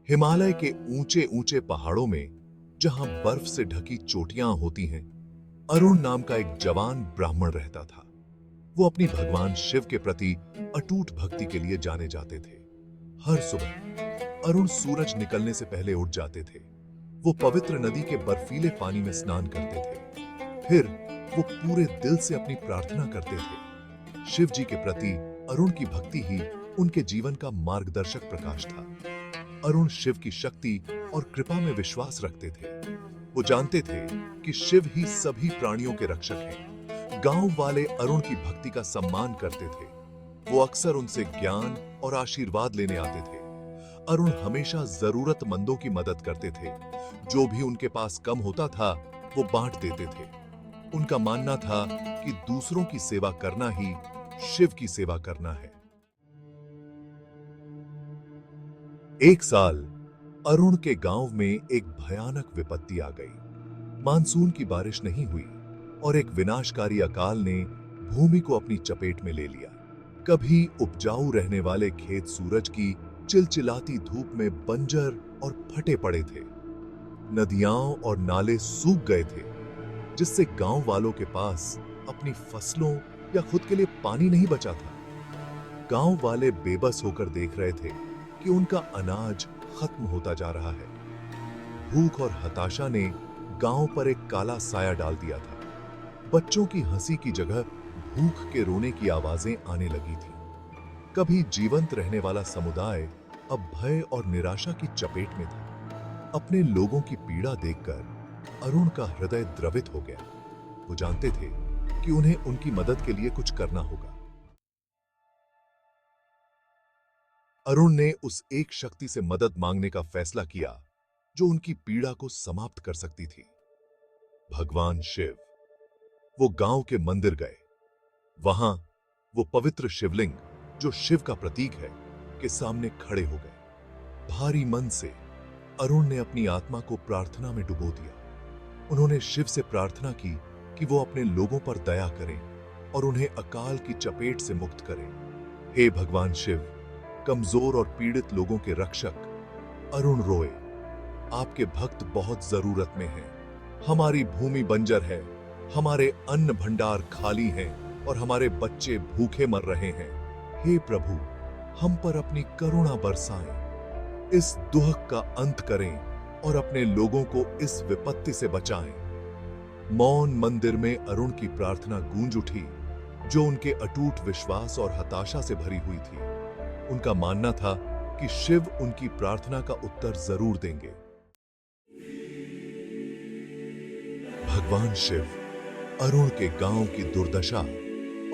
हिमालय के ऊंचे ऊंचे पहाड़ों में जहां बर्फ से ढकी चोटियां होती हैं, अरुण नाम का एक जवान ब्राह्मण रहता था। वो अपनी भगवान शिव के प्रति अटूट भक्ति के लिए जाने जाते थे। हर सुबह अरुण सूरज निकलने से पहले उठ जाते थे। वो पवित्र नदी के बर्फीले पानी में स्नान करते थे। फिर वो पूरे दिल से अपनी प्रार्थना करते थे। शिव जी के प्रति अरुण की भक्ति ही उनके जीवन का मार्गदर्शक प्रकाश था। अरुण शिव की शक्ति और कृपा में विश्वास रखते थे। वो जानते थे कि शिव ही सभी प्राणियों के रक्षक हैं। गांव वाले अरुण की भक्ति का सम्मान करते थे। वो अक्सर उनसे ज्ञान और आशीर्वाद लेने आते थे। अरुण हमेशा जरूरतमंदों की मदद करते थे। जो भी उनके पास कम होता था, वो बांट देते थे। उनका मानना था कि दूसरों की सेवा करना ही शिव की सेवा करना है। एक साल अरुण के गांव में एक भयानक विपत्ति आ गई। मानसून की बारिश नहीं हुई और एक विनाशकारी अकाल ने भूमि को अपनी चपेट में ले लिया। कभी उपजाऊ रहने वाले खेत सूरज की चिलचिलाती धूप में बंजर और फटे पड़े थे। नदियां और नाले सूख गए थे, जिससे गांव वालों के पास अपनी फसलों या खुद के लिए पानी नहीं बचा था। गांव वाले बेबस होकर देख रहे थे कि उनका अनाज खत्म होता जा रहा है। भूख और हताशा ने गांव पर एक काला साया डाल दिया था। बच्चों की हंसी की जगह भूख के रोने की आवाजें आने लगी थी। कभी जीवंत रहने वाला समुदाय अब भय और निराशा की चपेट में था। अपने लोगों की पीड़ा देखकर अरुण का हृदय द्रवित हो गया। वो जानते थे कि उन्हें उनकी मदद के लिए कुछ करना होगा। अरुण ने उस एक शक्ति से मदद मांगने का फैसला किया जो उनकी पीड़ा को समाप्त कर सकती थी, भगवान शिव। वो गांव के मंदिर गए। वहां वो पवित्र शिवलिंग, जो शिव का प्रतीक है, के सामने खड़े हो गए। भारी मन से अरुण ने अपनी आत्मा को प्रार्थना में डुबो दिया। उन्होंने शिव से प्रार्थना की कि वो अपने लोगों पर दया करें और उन्हें अकाल की चपेट से मुक्त करें। हे भगवान शिव, कमजोर और पीड़ित लोगों के रक्षक, अरुण रोए। आपके भक्त बहुत जरूरत में हैं। हमारी भूमि बंजर है, हमारे अन्न भंडार खाली हैं और हमारे बच्चे भूखे मर रहे हैं। हे प्रभु, हम पर अपनी करुणा बरसाएं। इस दुख का अंत करें और अपने लोगों को इस विपत्ति से बचाएं। मौन मंदिर में अरुण की प्रार्थना गूंज उठी, जो उनके अटूट विश्वास और हताशा से भरी हुई थी। उनका मानना था कि शिव उनकी प्रार्थना का उत्तर जरूर देंगे। भगवान शिव अरुण के गांव की दुर्दशा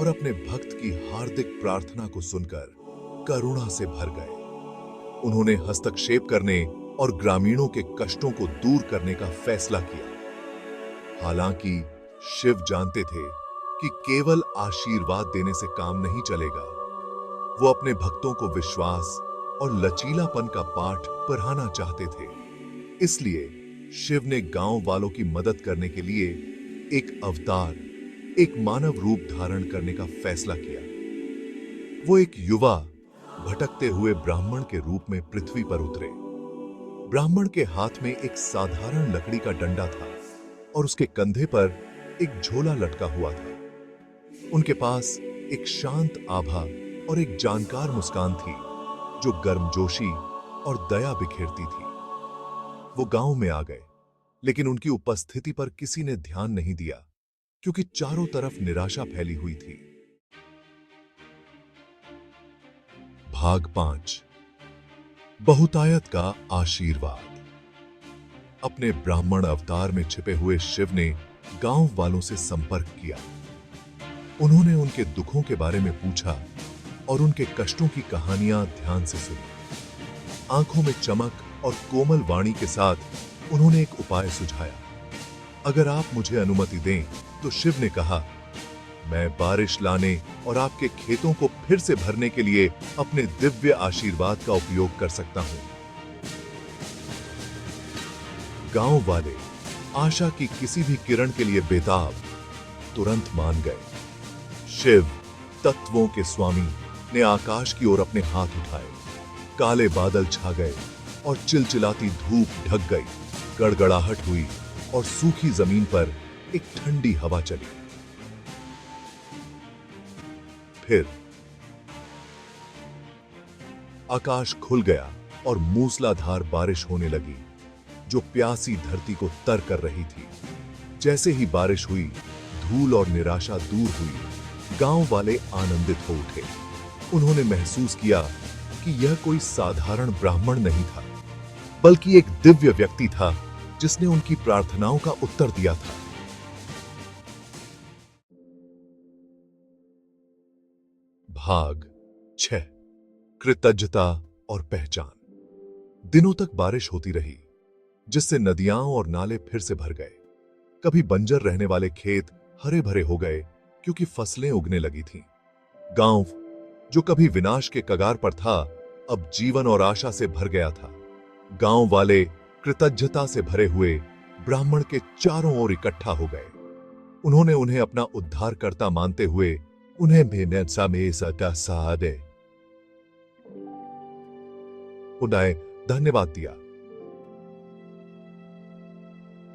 और अपने भक्त की हार्दिक प्रार्थना को सुनकर करुणा से भर गए। उन्होंने हस्तक्षेप करने और ग्रामीणों के कष्टों को दूर करने का फैसला किया। हालांकि शिव जानते थे कि केवल आशीर्वाद देने से काम नहीं चलेगा। वो अपने भक्तों को विश्वास और लचीलापन का पाठ पढ़ाना चाहते थे। इसलिए शिव ने गांव वालों की मदद करने के लिए एक अवतार, एक मानव रूप धारण करने का फैसला किया। वो एक युवा भटकते हुए ब्राह्मण के रूप में पृथ्वी पर उतरे। ब्राह्मण के हाथ में एक साधारण लकड़ी का डंडा था और उसके कंधे पर एक झोला लटका हुआ था। उनके पास एक शांत आभा और एक जानकार मुस्कान थी, जो गर्मजोशी और दया बिखेरती थी। वो गांव में आ गए, लेकिन उनकी उपस्थिति पर किसी ने ध्यान नहीं दिया, क्योंकि चारों तरफ निराशा फैली हुई थी। भाग 5, बहुतायत का आशीर्वाद। अपने ब्राह्मण अवतार में छिपे हुए शिव ने गांव वालों से संपर्क किया। उन्होंने उनके दुखों के बारे में पूछा और उनके कष्टों की कहानियां ध्यान से सुनी। आंखों में चमक और कोमल वाणी के साथ उन्होंने एक उपाय सुझाया। अगर आप मुझे अनुमति दें, तो शिव ने कहा, मैं बारिश लाने और आपके खेतों को फिर से भरने के लिए अपने दिव्य आशीर्वाद का उपयोग कर सकता हूं। गांव वाले आशा की किसी भी किरण के लिए बेताब तुरंत मान गए। शिव, तत्वों के स्वामी, ने आकाश की ओर अपने हाथ उठाए। काले बादल छा गए और चिलचिलाती धूप ढक गई, गड़गड़ाहट हुई और सूखी जमीन पर एक ठंडी हवा चली। फिर आकाश खुल गया और मूसलाधार बारिश होने लगी, जो प्यासी धरती को तर कर रही थी। जैसे ही बारिश हुई, धूल और निराशा दूर हुई। गांव वाले आनंदित हो उठे। उन्होंने महसूस किया कि यह कोई साधारण ब्राह्मण नहीं था, बल्कि एक दिव्य व्यक्ति था जिसने उनकी प्रार्थनाओं का उत्तर दिया था। भाग 6। कृतज्ञता और पहचान। दिनों तक बारिश होती रही, जिससे नदियां और नाले फिर से भर गए। कभी बंजर रहने वाले खेत हरे भरे हो गए क्योंकि फसलें उगने लगी थीं। गांव, जो कभी विनाश के कगार पर था, अब जीवन और आशा से भर गया था। गांव वाले कृतज्ञता से भरे हुए ब्राह्मण के चारों ओर इकट्ठा हो गए। उन्होंने उन्हें अपना उद्धारकर्ता मानते हुए उन्हें धन्यवाद दिया।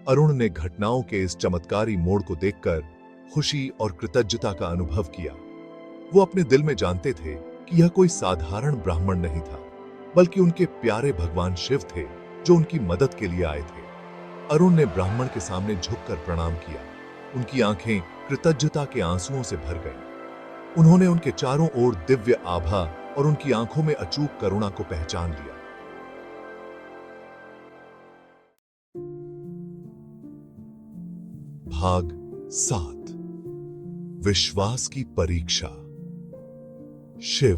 अरुण ने घटनाओं के इस चमत्कारी मोड़ को देखकर खुशी और कृतज्ञता का अनुभव किया। वो अपने दिल में जानते थे कि यह कोई साधारण ब्राह्मण नहीं था, बल्कि उनके प्यारे भगवान शिव थे जो उनकी मदद के लिए आए थे। अरुण ने ब्राह्मण के सामने झुककर प्रणाम किया। उनकी आंखें कृतज्ञता के आंसुओं से भर गईं। उन्होंने उनके चारों ओर दिव्य आभा और उनकी आंखों में अचूक करुणा को पहचान लिया। भाग 7। विश्वास की परीक्षा। शिव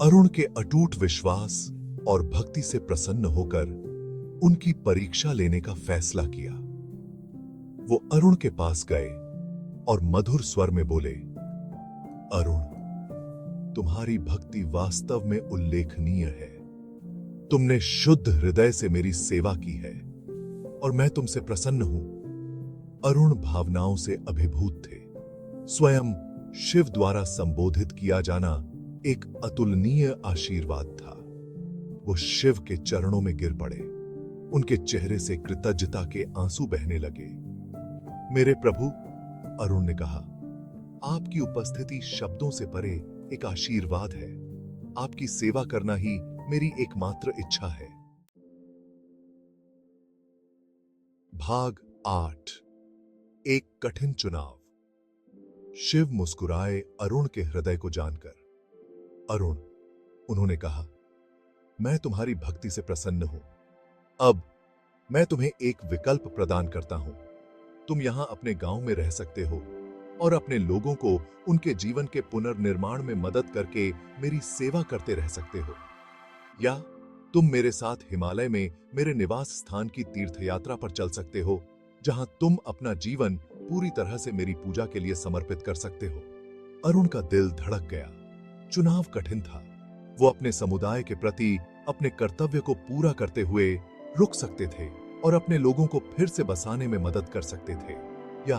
अरुण के अटूट विश्वास और भक्ति से प्रसन्न होकर उनकी परीक्षा लेने का फैसला किया। वो अरुण के पास गए और मधुर स्वर में बोले, अरुण, तुम्हारी भक्ति वास्तव में उल्लेखनीय है। तुमने शुद्ध हृदय से मेरी सेवा की है और मैं तुमसे प्रसन्न हूं। अरुण भावनाओं से अभिभूत थे। स्वयं शिव द्वारा संबोधित किया जाना एक अतुलनीय आशीर्वाद था। वो शिव के चरणों में गिर पड़े। उनके चेहरे से कृतज्ञता के आंसू बहने लगे। मेरे प्रभु, अरुण ने कहा, आपकी उपस्थिति शब्दों से परे एक आशीर्वाद है। आपकी सेवा करना ही मेरी एकमात्र इच्छा है। भाग 8। एक कठिन चुनाव। शिव मुस्कुराए अरुण के हृदय को जानकर। अरुण, उन्होंने कहा, मैं तुम्हारी भक्ति से प्रसन्न हूं। अब मैं तुम्हें एक विकल्प प्रदान करता हूं। तुम यहां अपने गांव में रह सकते हो और अपने लोगों को उनके जीवन के पुनर्निर्माण में मदद करके मेरी सेवा करते रह सकते हो, या तुम मेरे साथ हिमालय में मेरे निवास स्थान की तीर्थयात्रा पर चल सकते हो, जहां तुम अपना जीवन पूरी तरह से मेरी पूजा के लिए समर्पित कर सकते हो। अरुण का दिल धड़क गया। चुनाव कठिन था। वो अपने समुदाय के प्रति अपने कर्तव्य को पूरा करते हुए रुक सकते थे और अपने लोगों को फिर से बसाने में मदद कर सकते थे, या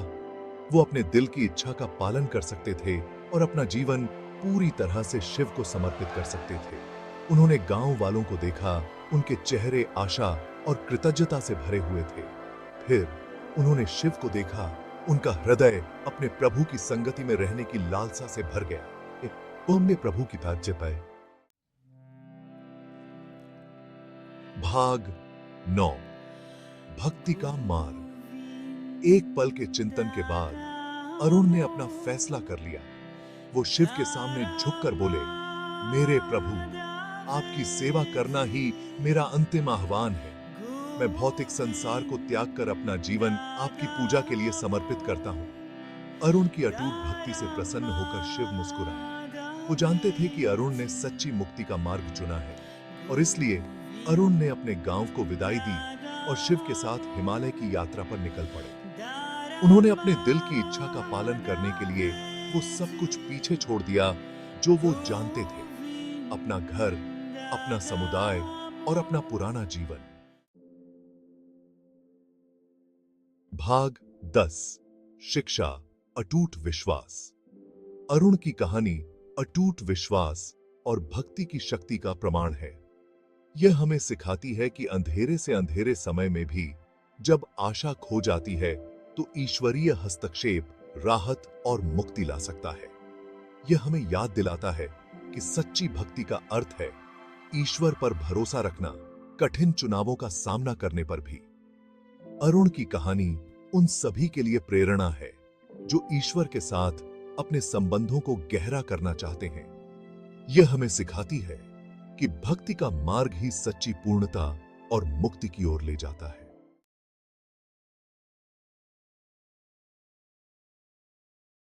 वो अपने दिल की इच्छा का पालन कर सकते थे और अपना जीवन पूरी तरह से शिव को समर्पित कर सकते थे। उन्होंने गांव वालों को देखा। उनके चेहरे आशा और कृतज्ञता से भरे हुए थे। फिर उन्होंने शिव को देखा। उनका हृदय अपने प्रभु की संगति में रहने की लालसा से भर गया। उनने प्रभु की ताज्य पाए। भाग 9। भक्ति का मार्ग। एक पल के चिंतन के बाद अरुण ने अपना फैसला कर लिया। वो शिव के सामने झुककर बोले, मेरे प्रभु, आपकी सेवा करना ही मेरा अंतिम आह्वान है। मैं भौतिक संसार को त्याग कर अपना जीवन आपकी पूजा के लिए समर्पित करता हूं। अरुण की अटूट भक्ति से प्रसन्न होकर शिव मुस्कुराए। वो जानते थे कि अरुण ने सच्ची मुक्ति का मार्ग चुना है और इसलिए अरुण ने अपने गांव को विदाई दी और शिव के साथ हिमालय की यात्रा पर निकल पड़े। उन्होंने अपने दिल की इच्छा का पालन करने के लिए वो सब कुछ पीछे छोड़ दिया जो वो जानते थे, अपना घर, अपना समुदाय और अपना पुराना जीवन। भाग 10। शिक्षा, अटूट विश्वास। अरुण की कहानी अटूट विश्वास और भक्ति की शक्ति का प्रमाण है। यह हमें सिखाती है कि अंधेरे से अंधेरे समय में भी जब आशा खो जाती है तो ईश्वरीय हस्तक्षेप राहत और मुक्ति ला सकता है। यह हमें याद दिलाता है कि सच्ची भक्ति का अर्थ है ईश्वर पर भरोसा रखना, कठिन चुनावों का सामना करने पर भी। अरुण की कहानी उन सभी के लिए प्रेरणा है जो ईश्वर के साथ अपने संबंधों को गहरा करना चाहते हैं। यह हमें सिखाती है कि भक्ति का मार्ग ही सच्ची पूर्णता और मुक्ति की ओर ले जाता है।